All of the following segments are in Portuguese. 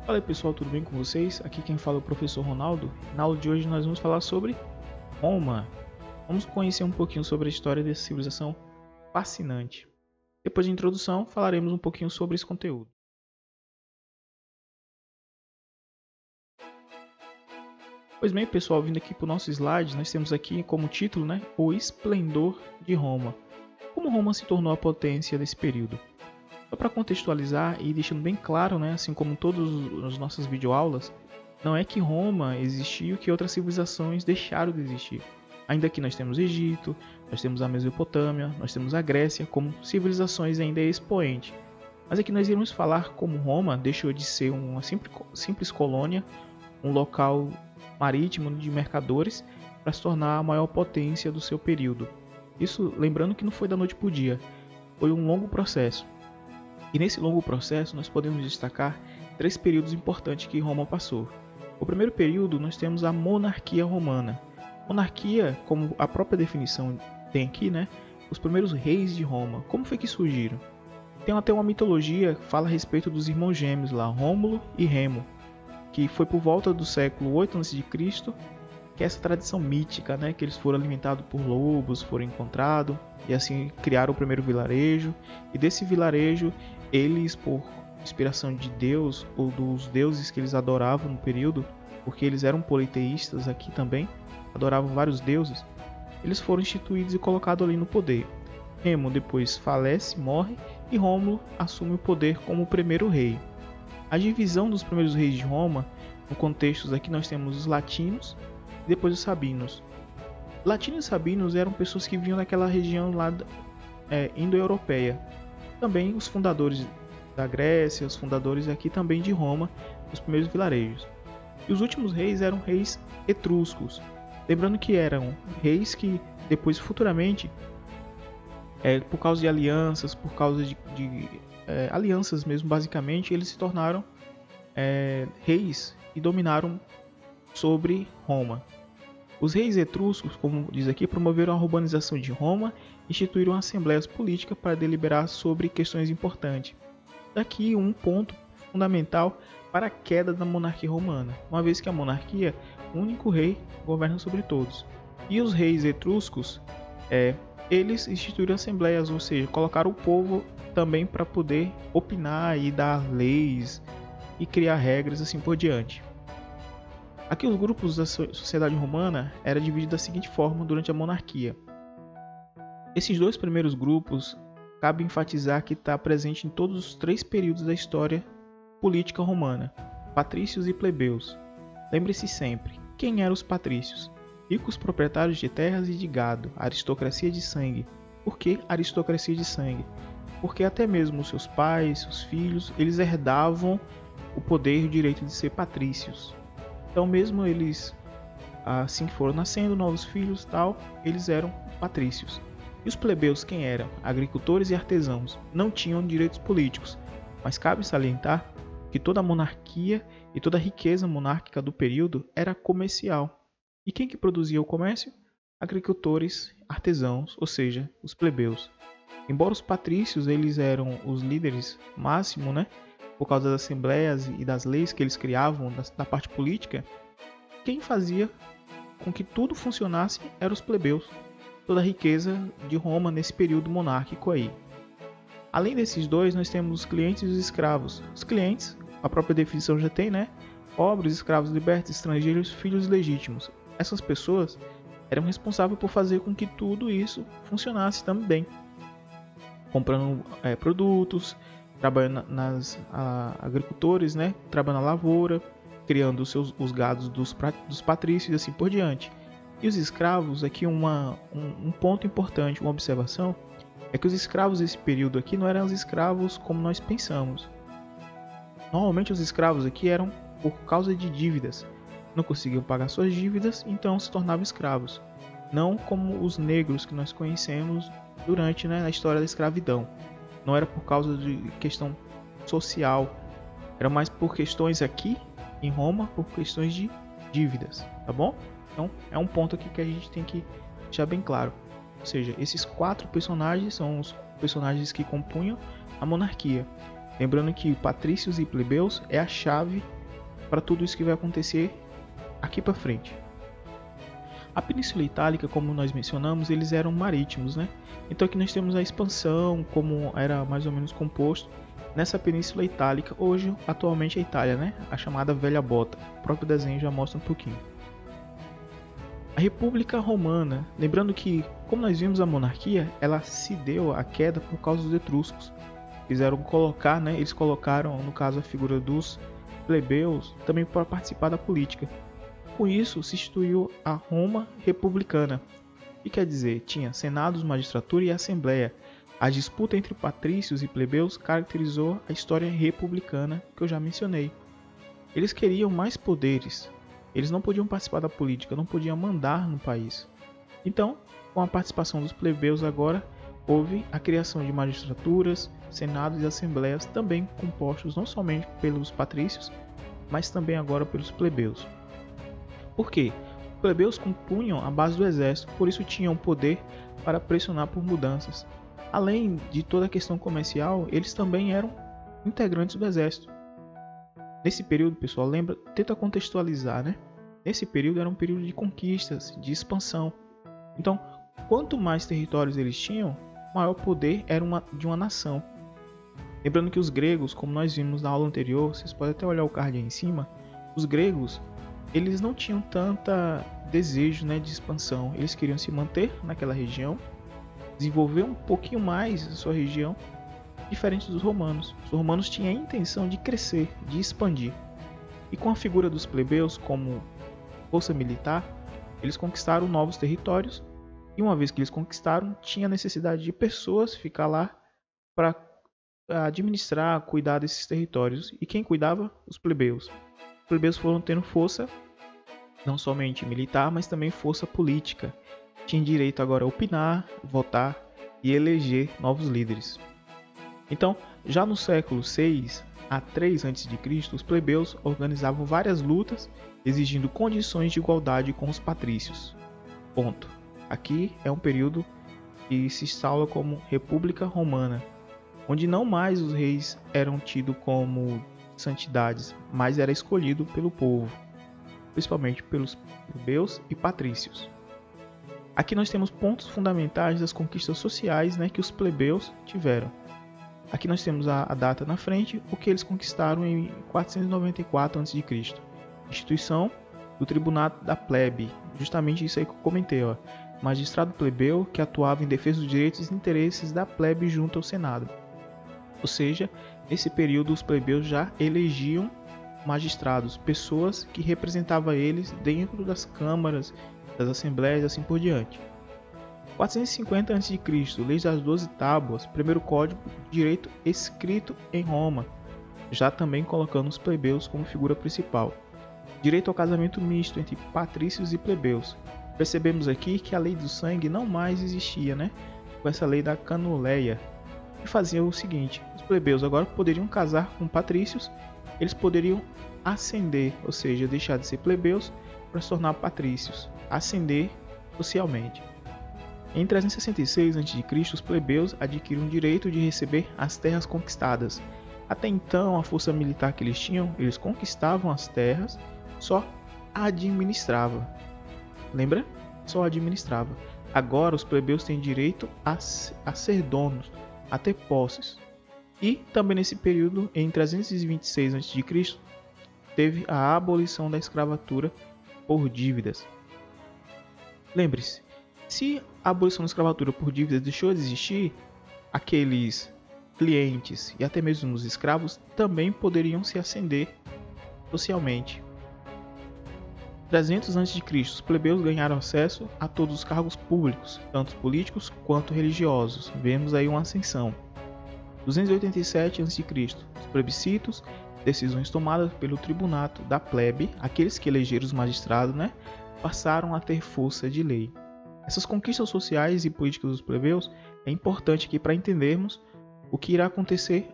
Fala aí pessoal, tudo bem com vocês? Aqui quem fala é o professor Ronaldo. Na aula de hoje nós vamos falar sobre Roma. Vamos conhecer um pouquinho sobre a história dessa civilização fascinante. Depois de introdução, falaremos um pouquinho sobre esse conteúdo. Pois bem pessoal, vindo aqui para o nosso slide, nós temos aqui como título, o esplendor de Roma. Como Roma se tornou a potência desse período? Só para contextualizar e deixando bem claro, assim como todas as nossas videoaulas, não é que Roma existiu que outras civilizações deixaram de existir. Ainda que nós temos o Egito, nós temos a Mesopotâmia, nós temos a Grécia como civilizações ainda expoentes. Mas aqui nós iremos falar como Roma deixou de ser uma simples colônia, um local marítimo de mercadores, para se tornar a maior potência do seu período. Isso lembrando que não foi da noite para o dia, foi um longo processo. E nesse longo processo nós podemos destacar 3 períodos importantes que Roma passou. O primeiro período nós temos a monarquia romana. Monarquia, como a própria definição tem aqui, os primeiros reis de Roma. Como foi que surgiram? Tem até uma mitologia que fala a respeito dos irmãos gêmeos lá, Rômulo e Remo, que foi por volta do século 8 a.C., que é essa tradição mítica, que eles foram alimentados por lobos, foram encontrados e assim criaram o primeiro vilarejo. E desse vilarejo, eles, por inspiração de Deus ou dos deuses que eles adoravam no período, porque eles eram politeístas aqui também, adoravam vários deuses, eles foram instituídos e colocados ali no poder. Remo depois falece, morre, e Rômulo assume o poder como o primeiro rei. A divisão dos primeiros reis de Roma, no contexto aqui nós temos os latinos e depois os sabinos. Latinos e sabinos eram pessoas que vinham daquela região lá indo-europeia. Também os fundadores da Grécia, os fundadores aqui também de Roma, os primeiros vilarejos. E os últimos reis eram reis etruscos. Lembrando que eram reis que depois futuramente, por causa de alianças, por causa de alianças mesmo basicamente, eles se tornaram reis e dominaram sobre Roma. Os reis etruscos, como diz aqui, promoveram a urbanização de Roma e instituíram assembleias políticas para deliberar sobre questões importantes. Daqui um ponto fundamental para a queda da monarquia romana, uma vez que a monarquia, o único rei, governa sobre todos. E os reis etruscos, eles instituíram assembleias, ou seja, colocaram o povo também para poder opinar e dar leis e criar regras assim por diante. Aqui os grupos da sociedade romana eram divididos da seguinte forma durante a monarquia. Esses 2 primeiros grupos, cabe enfatizar que está presente em todos os 3 períodos da história política romana, patrícios e plebeus. Lembre-se sempre, quem eram os patrícios? Ricos proprietários de terras e de gado, aristocracia de sangue. Por que aristocracia de sangue? Porque até mesmo os seus pais, seus filhos, eles herdavam o poder e o direito de ser patrícios. Então mesmo eles, assim que foram nascendo novos filhos eles eram patrícios. E os plebeus quem eram? Agricultores e artesãos. Não tinham direitos políticos, mas cabe salientar que toda a monarquia e toda a riqueza monárquica do período era comercial. E quem que produzia o comércio? Agricultores, artesãos, ou seja, os plebeus. Embora os patrícios eles eram os líderes máximos, por causa das assembleias e das leis que eles criavam da parte política, quem fazia com que tudo funcionasse eram os plebeus, toda a riqueza de Roma nesse período monárquico aí. Além desses 2, nós temos os clientes e os escravos. Os clientes, a própria definição já tem, pobres, escravos libertos, estrangeiros, filhos legítimos. Essas pessoas eram responsáveis por fazer com que tudo isso funcionasse também, comprando produtos, trabalhando agricultores, trabalhando na lavoura, criando os gados dos patrícios e assim por diante. E os escravos, aqui um ponto importante, uma observação, é que os escravos desse período aqui não eram os escravos como nós pensamos. Normalmente os escravos aqui eram por causa de dívidas, não conseguiam pagar suas dívidas, então se tornavam escravos. Não como os negros que nós conhecemos durante a história da escravidão. Não era por causa de questão social, era mais por questões aqui em Roma, por questões de dívidas, tá bom? Então é um ponto aqui que a gente tem que deixar bem claro. Ou seja, esses 4 personagens são os personagens que compunham a monarquia. Lembrando que patrícios e plebeus é a chave para tudo isso que vai acontecer aqui para frente. A Península Itálica, como nós mencionamos, eles eram marítimos, né? Então aqui nós temos a expansão, como era mais ou menos composto nessa Península Itálica, hoje atualmente a Itália, né? A chamada Velha Bota. O próprio desenho já mostra um pouquinho. A República Romana, lembrando que, como nós vimos a monarquia, ela se deu à queda por causa dos etruscos. Eles colocaram, no caso, a figura dos plebeus também para participar da política. Com isso, se instituiu a Roma republicana, que quer dizer, tinha senados, magistratura e assembleia. A disputa entre patrícios e plebeus caracterizou a história republicana que eu já mencionei. Eles queriam mais poderes. Eles não podiam participar da política, não podiam mandar no país. Então, com a participação dos plebeus agora, houve a criação de magistraturas, senados e assembleias também compostos não somente pelos patrícios, mas também agora pelos plebeus. Por quê? Os plebeus compunham a base do exército, por isso tinham poder para pressionar por mudanças. Além de toda a questão comercial, eles também eram integrantes do exército. Nesse período, pessoal, tenta contextualizar, né? Nesse período era um período de conquistas, de expansão. Então, quanto mais territórios eles tinham, maior poder era de uma nação. Lembrando que os gregos, como nós vimos na aula anterior, vocês podem até olhar o card aí em cima, os gregos, eles não tinham tanta desejo, né, de expansão. Eles queriam se manter naquela região, desenvolver um pouquinho mais a sua região, diferente dos romanos. Os romanos tinham a intenção de crescer, de expandir. E com a figura dos plebeus como força militar, eles conquistaram novos territórios. E uma vez que eles conquistaram, tinha necessidade de pessoas ficar lá para administrar, cuidar desses territórios. E quem cuidava? Os plebeus. Os plebeus foram tendo força, não somente militar, mas também força política. Tinham direito agora a opinar, votar e eleger novos líderes. Então, já no século 6 a 3 a.C., os plebeus organizavam várias lutas, exigindo condições de igualdade com os patrícios. Ponto. Aqui é um período que se instala como República Romana, onde não mais os reis eram tidos como santidades, mas era escolhido pelo povo, principalmente pelos plebeus e patrícios. Aqui nós temos pontos fundamentais das conquistas sociais, né, que os plebeus tiveram. Aqui nós temos a data na frente, o que eles conquistaram em 494 a.C. Instituição do Tribunato da Plebe, justamente isso aí que eu comentei, ó. Magistrado plebeu que atuava em defesa dos direitos e interesses da plebe junto ao Senado. Ou seja, nesse período os plebeus já elegiam magistrados, pessoas que representavam eles dentro das câmaras, das assembleias e assim por diante. 450 a.C., Leis das 12 Tábuas, primeiro código de direito escrito em Roma, já também colocando os plebeus como figura principal. Direito ao casamento misto entre patrícios e plebeus. Percebemos aqui que a lei do sangue não mais existia, né? Com essa lei da canuleia. E fazia o seguinte, os plebeus agora poderiam casar com patrícios, eles poderiam ascender, ou seja, deixar de ser plebeus para se tornar patrícios, ascender socialmente. Em 366 a.C., os plebeus adquiriram o direito de receber as terras conquistadas. Até então, a força militar que eles tinham, eles conquistavam as terras, só administrava. Lembra? Só administrava. Agora os plebeus têm direito a ser donos, a ter posses. E também nesse período, em 326 a.C., teve a abolição da escravatura por dívidas. Lembre-se, se a abolição da escravatura por dívidas deixou de existir, aqueles clientes e até mesmo os escravos também poderiam se ascender socialmente. 300 a.C., os plebeus ganharam acesso a todos os cargos públicos, tanto políticos quanto religiosos. Vemos aí uma ascensão. 287 a.C., os plebiscitos, decisões tomadas pelo tribunato da plebe, aqueles que elegeram os magistrados, né, passaram a ter força de lei. Essas conquistas sociais e políticas dos plebeus é importante aqui para entendermos o que irá acontecer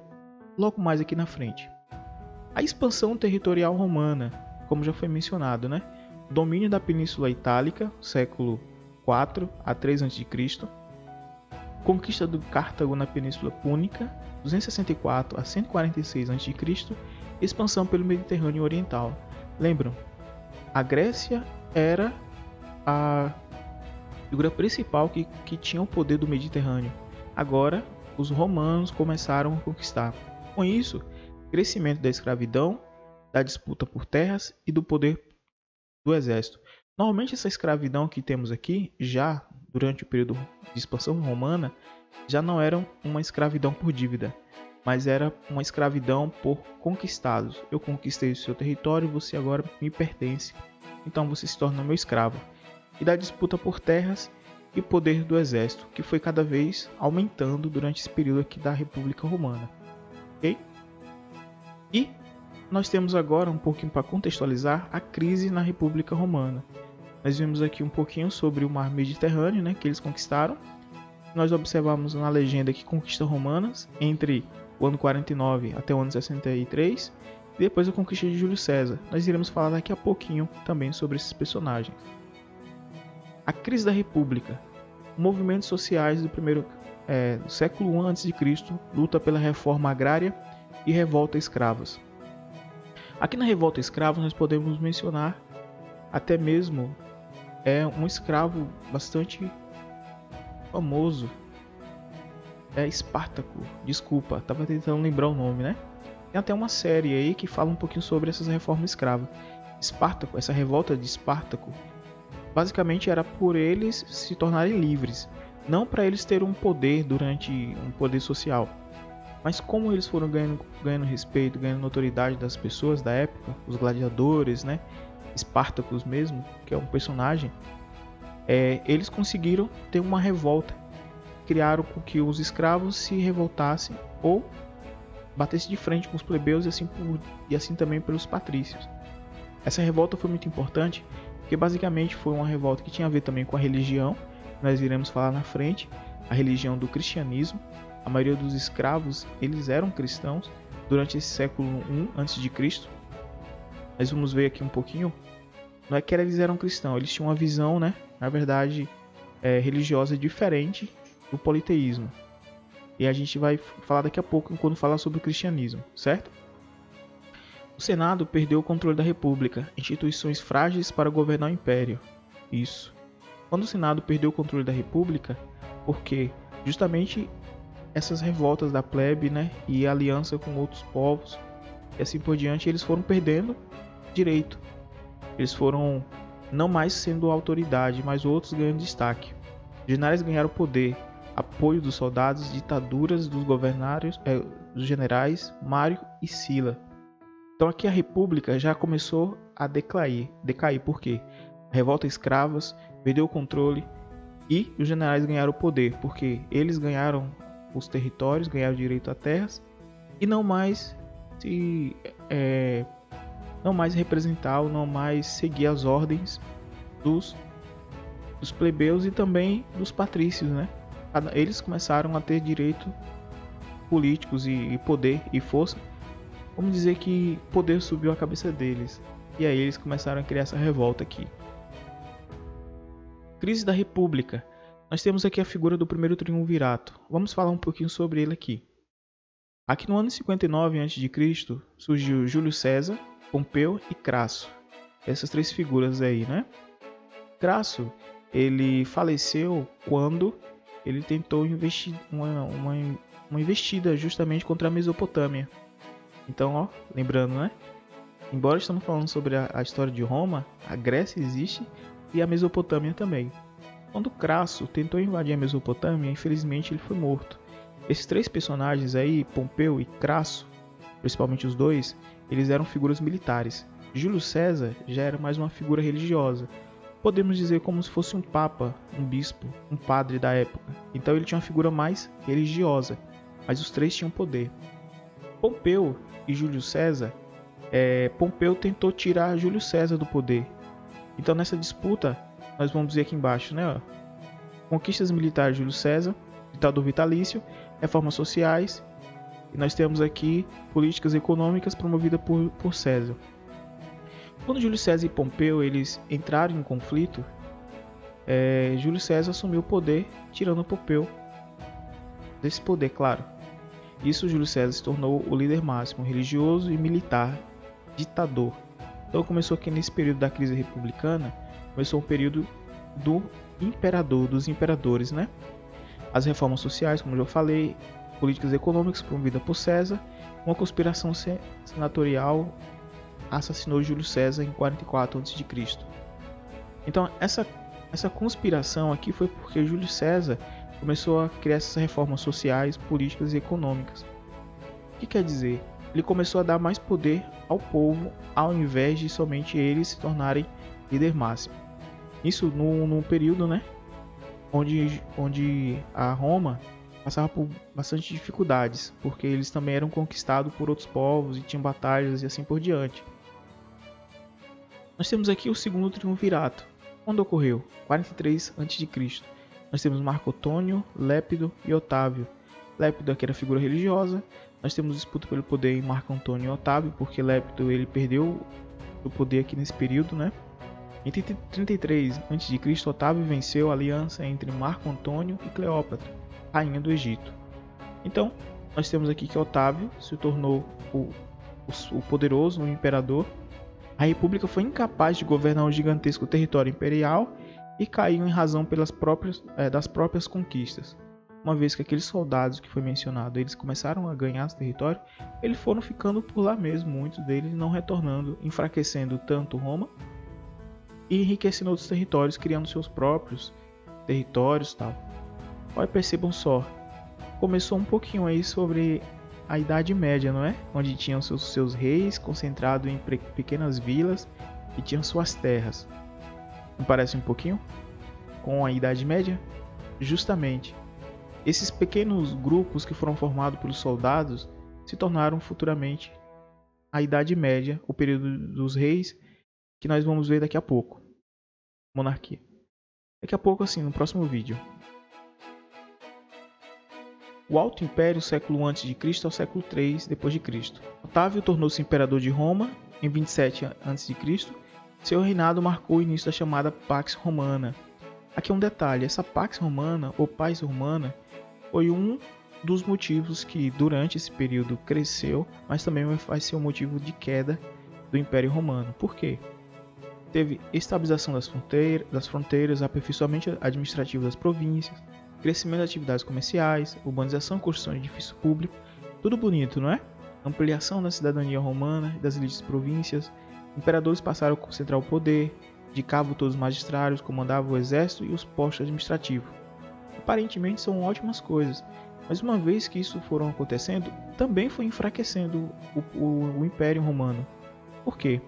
logo mais aqui na frente. A expansão territorial romana, como já foi mencionado, né? Domínio da Península Itálica, século 4 a 3 a.C. Conquista do Cartago na Península Púnica, 264 a 146 a.C. expansão pelo Mediterrâneo Oriental. Lembram? A Grécia era a figura principal que tinha o poder do Mediterrâneo. Agora, os romanos começaram a conquistar. Com isso, crescimento da escravidão, da disputa por terras e do poder do exército. Normalmente essa escravidão que temos aqui, já durante o período de expansão romana, já não era uma escravidão por dívida, mas era uma escravidão por conquistados. Eu conquistei o seu território, você agora me pertence, então você se torna meu escravo. E da disputa por terras e poder do exército, que foi cada vez aumentando durante esse período aqui da República Romana. Ok? E nós temos agora um pouquinho para contextualizar a crise na República Romana. Nós vimos aqui um pouquinho sobre o mar Mediterrâneo, né, que eles conquistaram. Nós observamos na legenda que conquistas romanas entre o ano 49 até o ano 63 e depois a conquista de Júlio César. Nós iremos falar daqui a pouquinho também sobre esses personagens. A crise da República. Movimentos sociais do século I a.C. luta pela reforma agrária e revolta escravas. Aqui na revolta escrava nós podemos mencionar até mesmo um escravo bastante famoso, Espartaco. Desculpa, estava tentando lembrar o nome, né? Tem até uma série aí que fala um pouquinho sobre essas reformas escravas. Espartaco, essa revolta de Espartaco, basicamente era por eles se tornarem livres, não para eles terem um poder durante um poder social, mas como eles foram ganhando respeito, ganhando notoriedade das pessoas da época, os gladiadores, né? Espartacus mesmo, que é um personagem, eles conseguiram ter uma revolta, criaram com que os escravos se revoltassem ou batessem de frente com os plebeus e assim também pelos patrícios. Essa revolta foi muito importante porque basicamente foi uma revolta que tinha a ver também com a religião, nós iremos falar na frente, a religião do cristianismo. A maioria dos escravos eles eram cristãos durante esse século I a.C. Nós vamos ver aqui um pouquinho. Não é que eles eram cristãos, eles tinham uma visão, né, na verdade, religiosa diferente do politeísmo. E a gente vai falar daqui a pouco quando falar sobre o cristianismo, certo? O Senado perdeu o controle da República, instituições frágeis para governar o Império. Isso. Quando o Senado perdeu o controle da República, porque justamente essas revoltas da plebe, né, e a aliança com outros povos e assim por diante, eles foram perdendo direito. Eles foram não mais sendo autoridade, mas outros ganhando destaque. Os generais ganharam poder, apoio dos soldados, ditaduras dos dos generais Mário e Sila. Então aqui a República já começou a decair. Por quê? A revolta escravas perdeu o controle e os generais ganharam o poder, porque eles ganharam os territórios, ganharam direito a terras e não mais representar ou não mais seguir as ordens dos plebeus e também dos patrícios, né? Eles começaram a ter direito políticos e poder e força. Vamos dizer que o poder subiu a cabeça deles. E aí eles começaram a criar essa revolta aqui. Crise da República. Nós temos aqui a figura do primeiro triunvirato. Vamos falar um pouquinho sobre ele aqui. Aqui no ano 59 a.C. surgiu Júlio César, Pompeu e Crasso. Essas três figuras aí, né? Crasso, ele faleceu quando ele tentou investir uma investida justamente contra a Mesopotâmia. Então, ó, lembrando, né? Embora estamos falando sobre a história de Roma, a Grécia existe e a Mesopotâmia também. Quando Crasso tentou invadir a Mesopotâmia, infelizmente ele foi morto. Esses três personagens aí, Pompeu e Crasso, principalmente os dois, eles eram figuras militares. Júlio César já era mais uma figura religiosa. Podemos dizer como se fosse um papa, um bispo, um padre da época. Então ele tinha uma figura mais religiosa, mas os três tinham poder. Pompeu e Júlio César, Pompeu tentou tirar Júlio César do poder. Então nessa disputa, nós vamos dizer aqui embaixo, né? Ó, conquistas militares de Júlio César, ditador vitalício, reformas sociais, e nós temos aqui políticas econômicas promovidas por César. Quando Júlio César e Pompeu eles entraram em conflito, Júlio César assumiu o poder, tirando Pompeu desse poder, claro. Isso, Júlio César se tornou o líder máximo, religioso e militar, ditador. Então começou aqui nesse período da crise republicana, começou um período do imperador, dos imperadores, né? As reformas sociais, como eu já falei, políticas econômicas promovidas por César, uma conspiração senatorial assassinou Júlio César em 44 a.C. Então essa conspiração aqui foi porque Júlio César começou a criar essas reformas sociais, políticas e econômicas. O que quer dizer? Ele começou a dar mais poder ao povo, ao invés de somente eles se tornarem líder máximo. Isso num período, né, onde a Roma passava por bastante dificuldades, porque eles também eram conquistados por outros povos e tinham batalhas e assim por diante. Nós temos aqui o segundo triunvirato. Quando ocorreu? 43 a.C. Nós temos Marco Antônio, Lépido e Otávio. Lépido aqui era figura religiosa. Nós temos disputa pelo poder em Marco Antônio e Otávio, porque Lépido ele perdeu o poder aqui nesse período, né? Em 33 a.C., Otávio venceu a aliança entre Marco Antônio e Cleópatra, rainha do Egito. Então, nós temos aqui que Otávio se tornou o poderoso, o imperador. A república foi incapaz de governar um gigantesco território imperial e caiu em razão das próprias conquistas. Uma vez que aqueles soldados que foi mencionado, eles começaram a ganhar esse território, eles foram ficando por lá mesmo, muitos deles não retornando, enfraquecendo tanto Roma e enriquecendo outros territórios, criando seus próprios territórios e tal. Olha, percebam só, começou um pouquinho aí sobre a Idade Média, não é? Onde tinham seus reis concentrados em pequenas vilas e tinham suas terras. Não parece um pouquinho com a Idade Média? Justamente, esses pequenos grupos que foram formados pelos soldados se tornaram futuramente a Idade Média, o período dos reis, que nós vamos ver daqui a pouco. Monarquia. Daqui a pouco, assim, no próximo vídeo. O Alto Império, século a.C. ao século III d.C. Otávio tornou-se imperador de Roma em 27 a.C. Seu reinado marcou o início da chamada Pax Romana. Aqui é um detalhe, essa Pax Romana, ou Paz Romana, foi um dos motivos que durante esse período cresceu, mas também vai ser um motivo de queda do Império Romano. Por quê? Teve estabilização das fronteiras, aperfeiçoamento administrativo das províncias, crescimento das atividades comerciais, urbanização e construção de edifício público, tudo bonito, não é? Ampliação da cidadania romana e das elites províncias, imperadores passaram a concentrar o poder, indicavam todos os magistrados, comandavam o exército e os postos administrativos. Aparentemente são ótimas coisas, mas uma vez que isso foram acontecendo, também foi enfraquecendo o Império Romano. Por quê?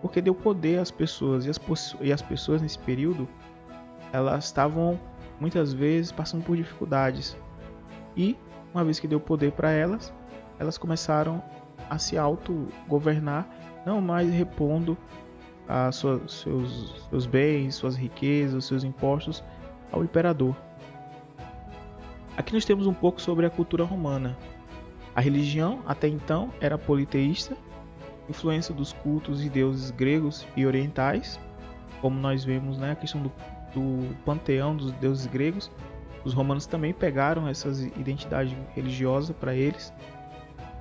Porque deu poder às pessoas, e as pessoas nesse período, elas estavam muitas vezes passando por dificuldades. E, uma vez que deu poder para elas, elas começaram a se autogovernar, não mais repondo seus bens, suas riquezas, seus impostos ao imperador. Aqui nós temos um pouco sobre a cultura romana. A religião, até então, era politeísta, influência dos cultos e deuses gregos e orientais, como nós vemos, né, a questão do panteão dos deuses gregos. Os romanos também pegaram essas identidades religiosas para eles.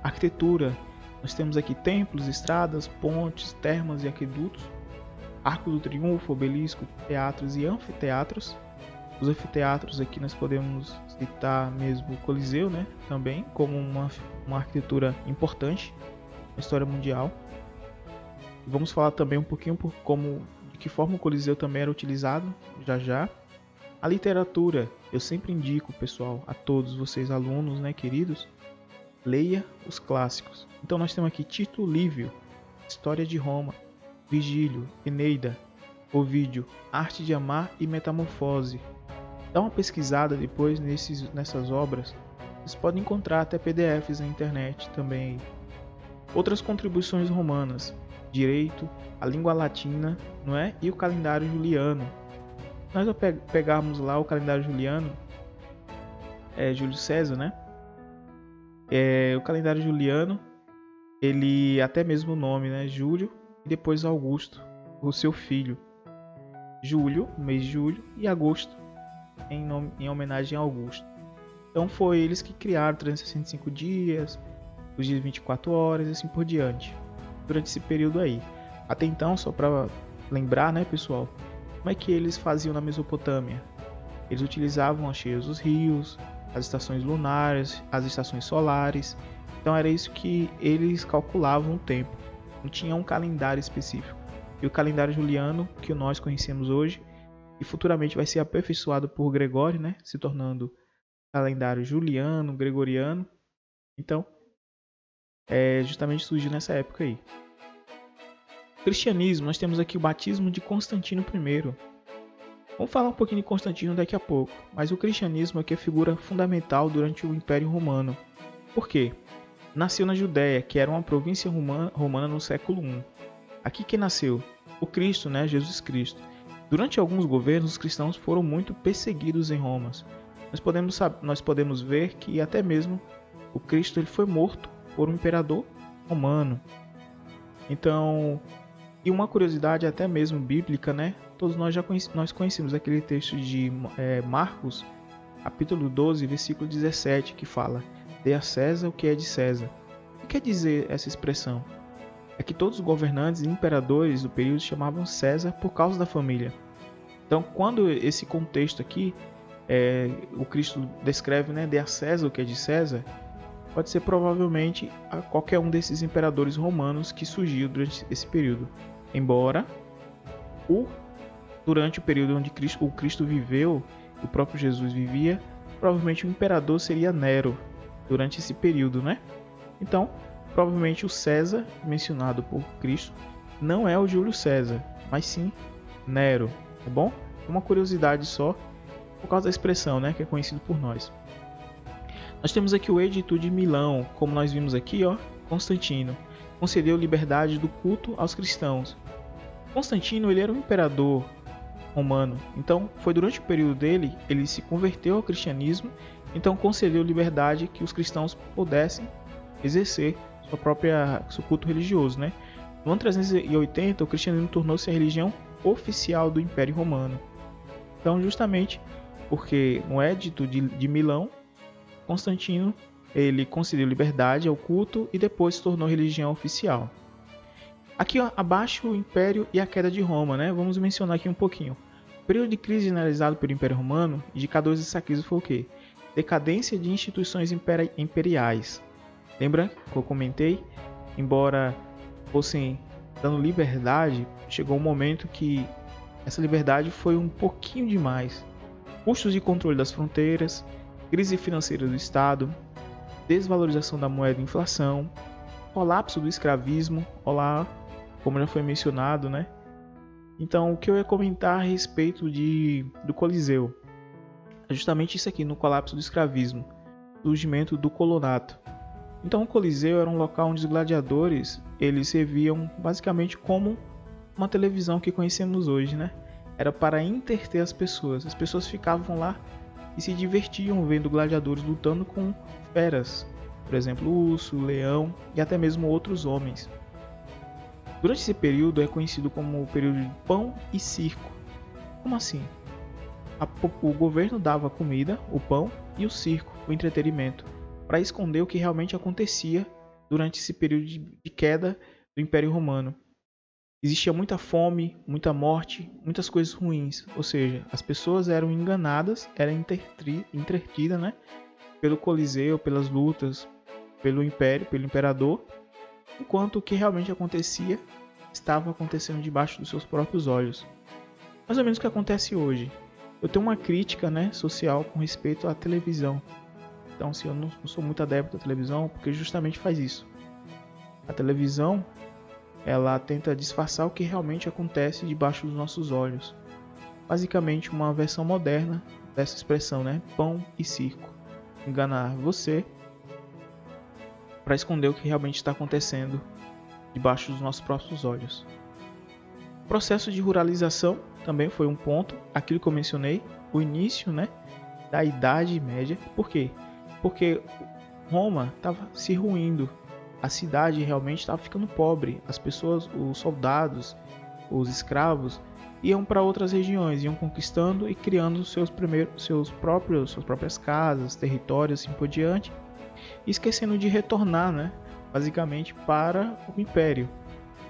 Arquitetura, nós temos aqui templos, estradas, pontes, termas e aquedutos, Arco do Triunfo, obelisco, teatros e anfiteatros. Os anfiteatros aqui nós podemos citar mesmo o Coliseu, né, também como uma arquitetura importante na história mundial. Vamos falar também um pouquinho de que forma o Coliseu também era utilizado já. A literatura, eu sempre indico, pessoal, a todos vocês alunos, né, queridos, leia os clássicos. Então nós temos aqui Tito Livio, História de Roma, Virgílio, Eneida, Ovídio, Arte de Amar e Metamorfose. Dá uma pesquisada depois nessas obras. Vocês podem encontrar até PDFs na internet também. Outras contribuições romanas: direito, a língua latina, não é? E o calendário juliano. Nós pegarmos lá o calendário juliano, Júlio César, né? O calendário juliano, ele até mesmo o nome, né? Júlio e depois Augusto, o seu filho. Júlio, mês de julho, e agosto, em homenagem a Augusto. Então foi eles que criaram 365 dias, os dias 24 horas e assim por diante, durante esse período aí. Até então, só para lembrar, né, pessoal, como é que eles faziam na Mesopotâmia? Eles utilizavam as cheias dos rios, as estações lunares, as estações solares. Então era isso que eles calculavam o tempo. Não tinha um calendário específico. E o calendário juliano, que nós conhecemos hoje, e futuramente vai ser aperfeiçoado por Gregório, né, se tornando calendário juliano, gregoriano. Então, justamente surgiu nessa época aí. Cristianismo, nós temos aqui o batismo de Constantino I. Vamos falar um pouquinho de Constantino daqui a pouco, mas o cristianismo aqui é figura fundamental durante o Império Romano. Por quê? Nasceu na Judéia, que era uma província romana no século I. Aqui quem nasceu? O Cristo, né? Jesus Cristo. Durante alguns governos, os cristãos foram muito perseguidos em Roma. Nós podemos ver que até mesmo o Cristo ele foi morto por um imperador romano. Então, e uma curiosidade até mesmo bíblica, né? Todos nós conhecemos aquele texto de Marcos, capítulo 12, versículo 17, que fala: dê a César o que é de César. O que quer dizer essa expressão? É que todos os governantes e imperadores do período chamavam César por causa da família. Então, quando esse contexto aqui, o Cristo descreve, né, dê a César o que é de César, pode ser provavelmente a qualquer um desses imperadores romanos que surgiu durante esse período. Embora durante o período onde o Cristo viveu, o próprio Jesus vivia, provavelmente o imperador seria Nero durante esse período, né? Então, provavelmente o César mencionado por Cristo não é o Júlio César, mas sim Nero, tá bom? Uma curiosidade só, por causa da expressão, né, que é conhecido por nós. Nós temos aqui o Edito de Milão, como nós vimos aqui, ó, Constantino concedeu liberdade do culto aos cristãos. Constantino ele era um imperador romano, então foi durante o período dele, ele se converteu ao cristianismo, então concedeu liberdade que os cristãos pudessem exercer seu culto religioso, né? No ano 380, o cristianismo tornou-se a religião oficial do Império Romano. Então, justamente porque no Edito de Milão, Constantino ele concedeu liberdade ao culto e depois se tornou religião oficial. Aqui ó, abaixo o Império e a queda de Roma, né? Vamos mencionar aqui um pouquinho. O período de crise generalizado pelo Império Romano, indicadores dessa crise foi o quê? Decadência de instituições imperiais. Lembra que eu comentei? Embora fossem dando liberdade, chegou um momento que essa liberdade foi um pouquinho demais. Custos de controle das fronteiras, crise financeira do Estado, desvalorização da moeda e inflação, colapso do escravismo, como já foi mencionado, né? Então, o que eu ia comentar a respeito do Coliseu é justamente isso aqui, no colapso do escravismo, surgimento do colonato. Então, o Coliseu era um local onde os gladiadores eles serviam basicamente como uma televisão que conhecemos hoje, né? Era para entreter as pessoas. As pessoas ficavam lá e se divertiam vendo gladiadores lutando com feras, por exemplo, o urso, o leão e até mesmo outros homens. Durante esse período é conhecido como o período de pão e circo. Como assim? O governo dava a comida, o pão e o circo, o entretenimento, para esconder o que realmente acontecia durante esse período de queda do Império Romano. Existia muita fome, muita morte, muitas coisas ruins, ou seja, as pessoas eram enganadas, eram entretidas, né, pelo Coliseu, pelas lutas, pelo Império, pelo Imperador, enquanto o que realmente acontecia estava acontecendo debaixo dos seus próprios olhos. Mais ou menos o que acontece hoje. Eu tenho uma crítica, né, social com respeito à televisão. Então, assim, eu não sou muito adepto da televisão porque justamente faz isso. A televisão, ela tenta disfarçar o que realmente acontece debaixo dos nossos olhos. Basicamente, uma versão moderna dessa expressão, né, pão e circo. Enganar você para esconder o que realmente está acontecendo debaixo dos nossos próprios olhos. O processo de ruralização também foi um ponto, aquilo que eu mencionei, o início, né, da Idade Média. Por quê? Porque Roma estava se ruindo, a cidade realmente estava ficando pobre, as pessoas, os soldados, os escravos iam para outras regiões, iam conquistando e criando suas próprias casas, territórios, assim por diante, e esquecendo de retornar, né, basicamente para o Império,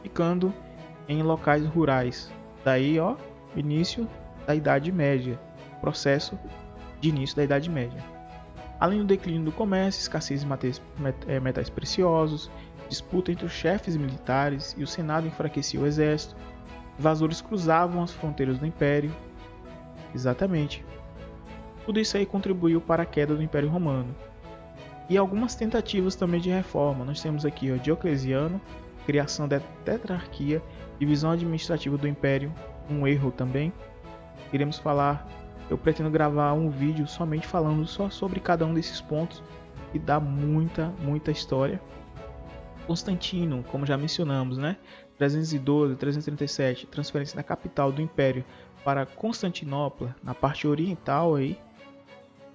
ficando em locais rurais. Daí, ó, início da Idade Média, processo de início da Idade Média. Além do declínio do comércio, escassez de metais preciosos, disputa entre os chefes militares e o Senado enfraquecia o exército, invasores cruzavam as fronteiras do Império. Exatamente. Tudo isso aí contribuiu para a queda do Império Romano. E algumas tentativas também de reforma. Nós temos aqui o Diocleciano, criação da tetrarquia, divisão administrativa do Império, um erro também. Iremos falar, eu pretendo gravar um vídeo somente falando só sobre cada um desses pontos e dá muita história. Constantino, como já mencionamos, né? 312, 337, transferência da capital do Império para Constantinopla, na parte oriental aí.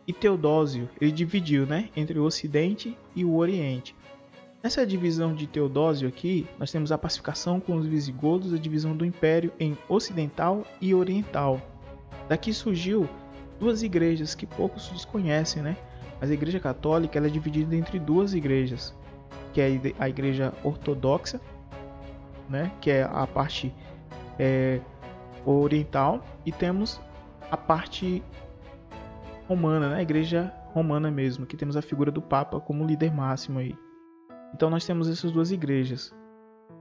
E Teodósio, ele dividiu, né, entre o Ocidente e o Oriente. Nessa divisão de Teodósio aqui, nós temos a pacificação com os visigodos, a divisão do Império em Ocidental e Oriental. Daqui surgiu duas igrejas que poucos desconhecem, né? Mas a Igreja Católica ela é dividida entre duas igrejas, que é a Igreja Ortodoxa, né? Que é a parte oriental, e temos a parte romana, né? A Igreja Romana mesmo, que temos a figura do Papa como líder máximo aí. Então nós temos essas duas igrejas,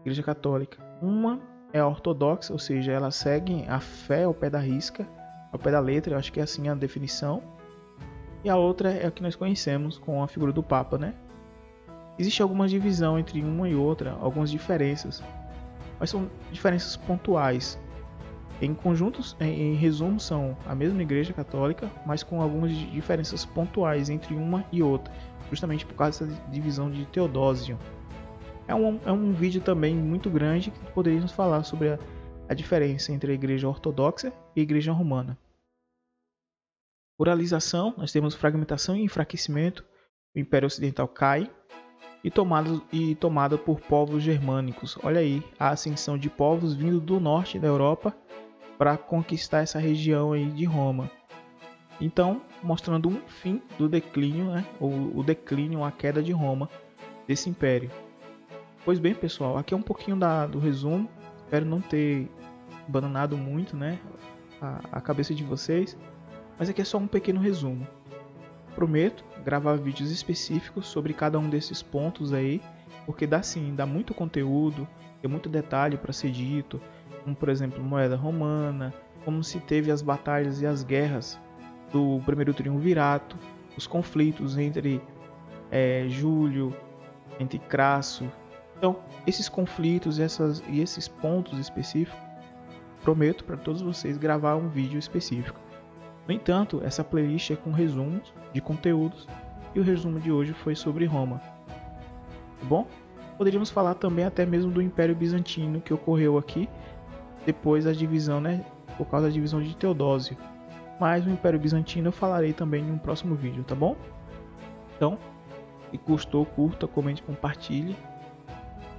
Igreja Católica. Uma é a ortodoxa, ou seja, ela segue a fé ao pé da risca, ao pé da letra, eu acho que é assim a definição. E a outra é a que nós conhecemos com a figura do Papa, né? Existe alguma divisão entre uma e outra, algumas diferenças, mas são diferenças pontuais. Em conjuntos, em resumo, são a mesma Igreja Católica, mas com algumas diferenças pontuais entre uma e outra, justamente por causa dessa divisão de Teodósio. É um vídeo também muito grande que poderíamos falar sobre a diferença entre a Igreja Ortodoxa e a Igreja Romana. Pluralização, nós temos fragmentação e enfraquecimento, o Império Ocidental cai e tomada por povos germânicos. Olha aí, a ascensão de povos vindo do norte da Europa para conquistar essa região aí de Roma. Então, mostrando um fim do declínio, né? O declínio, a queda de Roma, desse império. Pois bem, pessoal, aqui é um pouquinho do resumo. Espero não ter abandonado muito, né, a cabeça de vocês, mas aqui é só um pequeno resumo. Prometo gravar vídeos específicos sobre cada um desses pontos aí, porque dá muito conteúdo, tem muito detalhe para ser dito, como por exemplo moeda romana, como se teve as batalhas e as guerras do primeiro triunvirato, os conflitos entre Júlio, entre Crasso. Então, esses conflitos e esses pontos específicos, prometo para todos vocês gravar um vídeo específico. No entanto, essa playlist é com resumos de conteúdos e o resumo de hoje foi sobre Roma. Tá bom? Poderíamos falar também até mesmo do Império Bizantino que ocorreu aqui depois da divisão, né, por causa da divisão de Teodósio. Mas o Império Bizantino eu falarei também em um próximo vídeo, tá bom? Então, se gostou, curta, comente, compartilhe.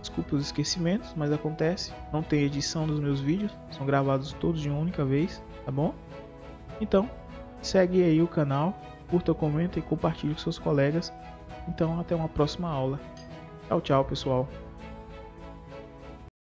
Desculpe os esquecimentos, mas acontece. Não tem edição dos meus vídeos, são gravados todos de uma única vez, tá bom? Então, segue aí o canal, curta, comenta e compartilhe com seus colegas. Então, até uma próxima aula. Tchau, tchau, pessoal.